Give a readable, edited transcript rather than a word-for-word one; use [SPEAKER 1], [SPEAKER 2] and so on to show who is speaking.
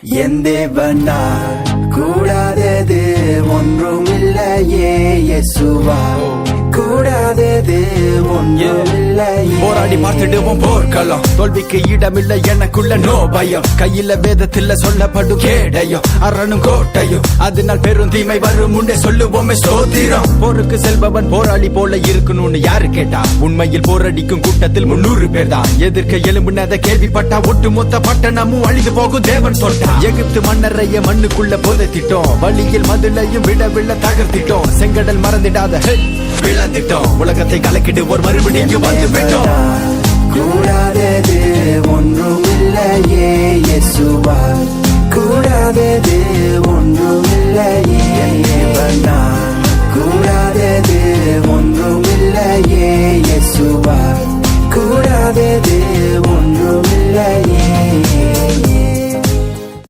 [SPEAKER 1] என் தேவனால் கூடாதது ஒன்றுமில்லையே இயேசுவா கூடாதது ஒன்றுமில்லையே.
[SPEAKER 2] போராடி பார்த்துடுவோம் போர்க்களம், தோல்விக்கு இடமில்லை எனக்குள்ள நோ பயம். கையில வேதத்தில் சொல்லப்படும் கேடையும் அரணும் கோட்டையும், அதனால் பெரும் தீமை வரும் முன்னே சொல்லுவோமே ஸ்தோத்திரம். போருக்கு செல்பவன் போராளி போல இருக்கணும்னு யாரு கேட்டா? உண்மையில் போரடிக்கும் கூட்டத்தில் 300 பேர் தான். எதிர்க்க எலும்புனத கேள்விப்பட்டா ஒட்டுமொத்த பட்டணமும் அழிந்து போகும் தேவன் தொட்டா. எகிப்து மன்னரைய மண்ணுக்குள்ள புதைத்திட்டோம், வழியில் மதுளையும் விட தகர்த்திட்டோம். செங்கடல் மறந்திடாத விழந்திட்டோம், உலகத்தை கலக்கிடுவோர் மறுபடியும் வந்து விட்டோம்.
[SPEAKER 1] கூடாதது ஒன்றுமில்லையே இயேசுவா கூடாதது ஒன்றுமில்லையே. கூடாதது ஒன்றுமில்லையே இயேசுவா கூடாதது ஒன்றுமில்லையே.